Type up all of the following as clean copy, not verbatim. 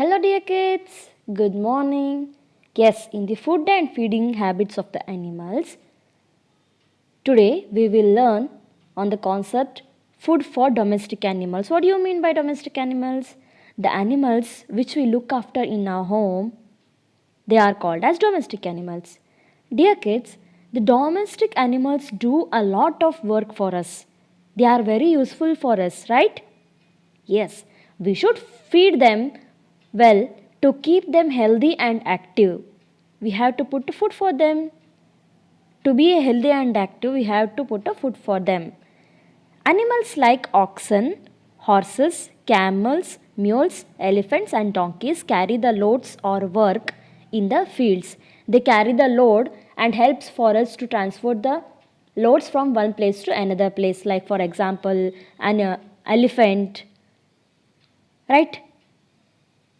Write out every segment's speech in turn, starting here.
Hello, dear kids. Good morning. Yes, in the food and feeding habits of the animals, today we will learn on the concept food for domestic animals. What do you mean by domestic animals? The animals which we look after in our home, they are called as domestic animals. Dear kids, the domestic animals do a lot of work for us. They are very useful for us, right? Yes, we should feed them well to keep them healthy and active. We have to put food for them. To be healthy and active, we have to put a food for them. Animals like oxen, horses, camels, mules, elephants, and donkeys carry the loads or work in the fields. They carry the load and helps for us to transport the loads from one place to another place. Like for example, an elephant, right?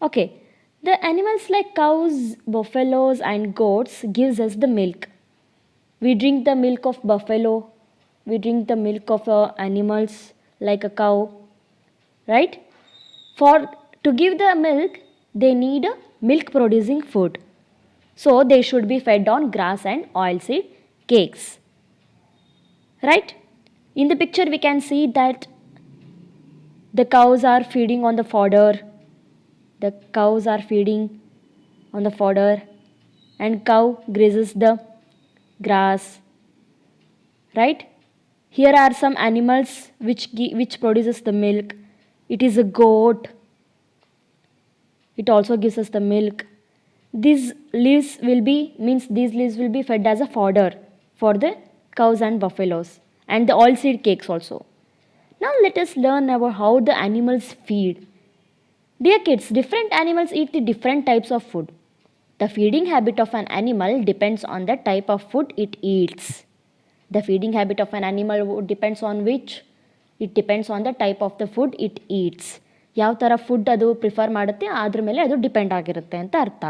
Okay, the animals like cows, buffaloes, and goats gives us the milk. We drink the milk of buffalo. We drink the milk of animals like a cow, right? For to give the milk, they need a milk producing food. So they should be fed on grass and oilseed cakes, right? In the picture, we can see that the cows are feeding on the fodder. The cows are feeding on the fodder, and cow grazes the grass, right? Here are some animals which produces the milk. It is a goat. It also gives us the milk. These leaves will be fed as a fodder for the cows and buffaloes, and the oilseed cakes also. Now let us learn about how the animals feed. Dear kids, different animals eat the different types of food. The feeding habit of an animal depends on the type of food it eats. The feeding habit of an animal depends on which? It depends on the type of the food it eats. ಯಾವ ಥರ food ಅದು prefer ಮಾಡುತ್ತೆ ಅದ್ರ ಮೇಲೆ ಅದು depend ಆಗಿರುತ್ತೆ ಅಂತ ಅರ್ಥ.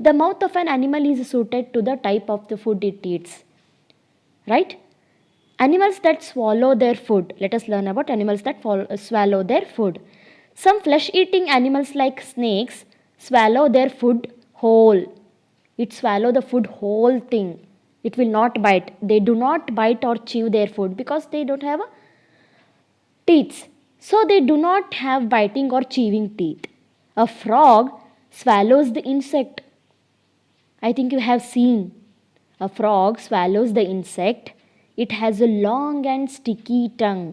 The mouth of an animal is suited to the type of the food it eats. Right? Animals that swallow their food. Let us learn about animals that swallow their food. Some flesh-eating animals like snakes swallow their food whole. It swallow the food whole thing. It will not bite. They do not bite or chew their food because they don't have teeth. So they do not have biting or chewing teeth. A frog swallows the insect. I think you have seen. A frog swallows the insect. It has a long and sticky tongue.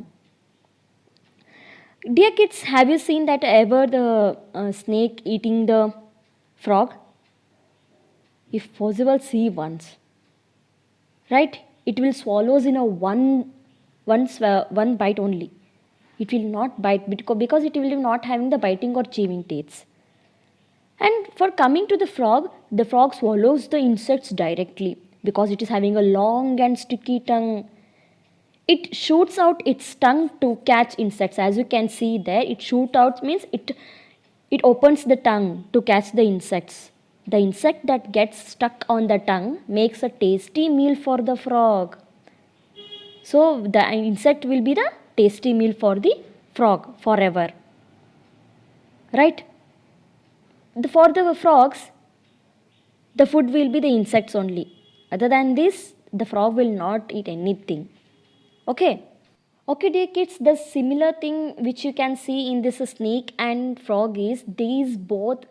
Dear kids, have you seen that ever the snake eating the frog? If possible, see once. Right? It will swallows in a one bite only. It will not bite because it will not having the biting or chewing teeth. And for coming to the frog swallows the insects directly because it is having a long and sticky tongue. It shoots out its tongue to catch insects. As you can see there, it shoot out means it opens the tongue to catch the insects. The insect that gets stuck on the tongue makes a tasty meal for the frog. So the insect will be the tasty meal for the frog forever. Right? For the frogs, the food will be the insects only. Other than this, the frog will not eat anything. Okay. Okay, dear kids, the similar thing which you can see in this snake and frog is these both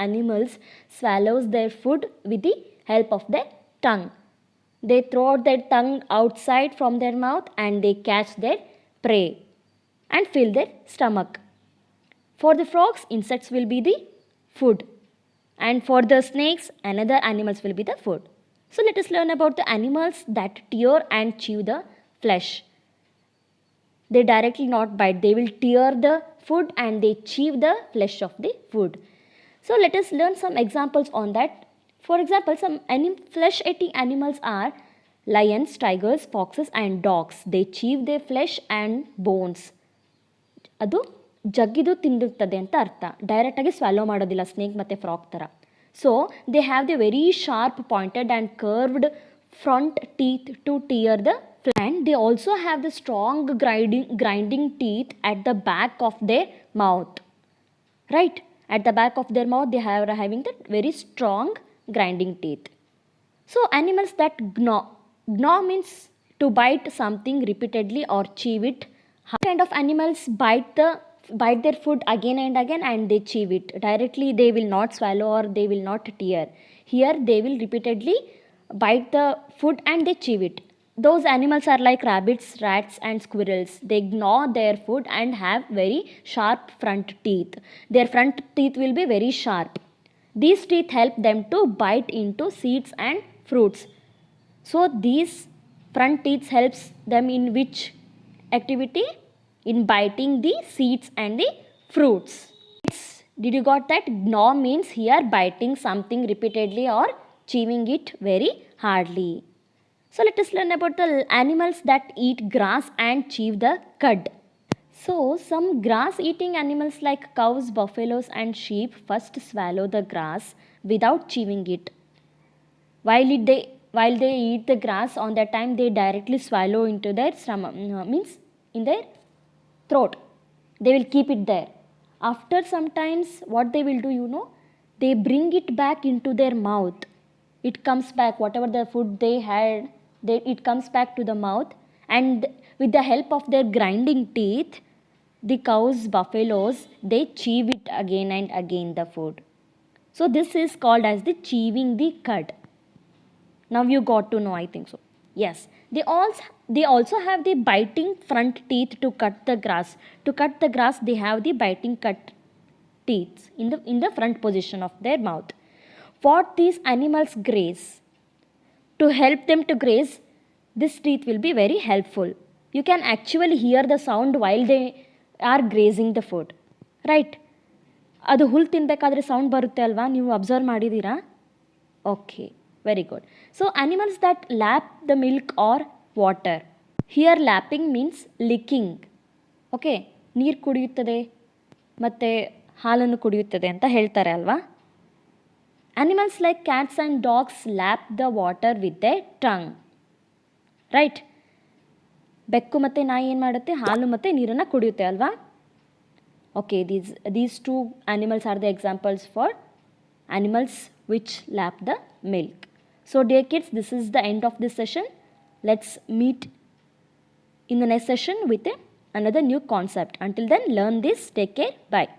animals swallows their food with the help of their tongue. They throw out their tongue outside from their mouth and they catch their prey and fill their stomach. For the frogs, insects will be the food, and for the snakes, another animals will be the food. So let us learn about the animals that tear and chew the flesh. They directly not bite, they will tear the food and they chew the flesh of the food. So let us learn some examples on that. For example, some flesh-eating animals are lions, tigers, foxes and dogs. They chew their flesh and bones. ಅದು ಜಗ್ಗಿದು ತಿಂದಿರ್ತದೆ ಅಂತ ಅರ್ಥ. ಡೈರೆಕ್ಟಾಗಿ swallow ಮಾಡೋದಿಲ್ಲ snake ಮತ್ತು frog ಥರ. So they have the very sharp pointed and curved front teeth to tear the flesh, and they also have the strong grinding teeth at the back of their mouth, right? At the back of their mouth they are having that very strong grinding teeth. So animals that gnaw means to bite something repeatedly or chew it. How kind of animals bite their food again and again and they chew it directly? They will not swallow or they will not tear. Here they will repeatedly bite the food and they chew it. Those animals are like rabbits, rats and squirrels. They gnaw their food and have very sharp front teeth. Their front teeth will be very sharp. These teeth help them to bite into seeds and fruits. So these front teeth helps them in which activity? In biting the seeds and the fruits. Did you got that? Gnaw means here biting something repeatedly or chewing it very hardly. So let us learn about the animals that eat grass and chew the cud. So some grass eating animals like cows, buffaloes and sheep first swallow the grass without chewing it. While they eat the grass, on that time they directly swallow into their stomach, means in their throat. They will keep it there. After sometimes what they will do, they bring it back into their mouth. It comes back, whatever the food they had, it comes back to the mouth, and with the help of their grinding teeth, the cows, buffaloes, they chew it again and again the food. So this is called as the chewing the cud. Now you got to know, I think so. Yes, they also have the biting front teeth to cut the grass. To cut the grass, they have the biting cut teeth in the front position of their mouth. What these animals graze, to help them to graze, this teeth will be very helpful. You can actually hear the sound while they are grazing the food, right? ಅದು ಹುಲ್ಲು ತಿನ್ನಬೇಕಾದ್ರೆ sound ಬರುತ್ತೆ ಅಲ್ವಾ, ನೀವು observe ಮಾಡಿದ್ದೀರಾ? Okay, very good. So animals that lap the milk or water. Here lapping means licking. Okay, ನೀರು ಕುಡಿಯುತ್ತದೆ ಮತ್ತು ಹಾಲನ್ನು ಕುಡಿಯುತ್ತದೆ ಅಂತ ಹೇಳ್ತಾರೆ ಅಲ್ವಾ. Animals like cats and dogs lap the water with their tongue, right? ಬೆಕ್ಕು ಮತ್ತು ನಾಯಿ ಏನು ಮಾಡುತ್ತೆ? ಹಾಲು ಮತ್ತು ನೀರನ್ನು ಕುಡಿಯುತ್ತೆ ಅಲ್ವಾ. Okay, these two animals are the examples for animals which lap the milk. So dear kids, this is the end of this session. Let's meet in the next session with another new concept. Until then, learn this. Take care. Bye.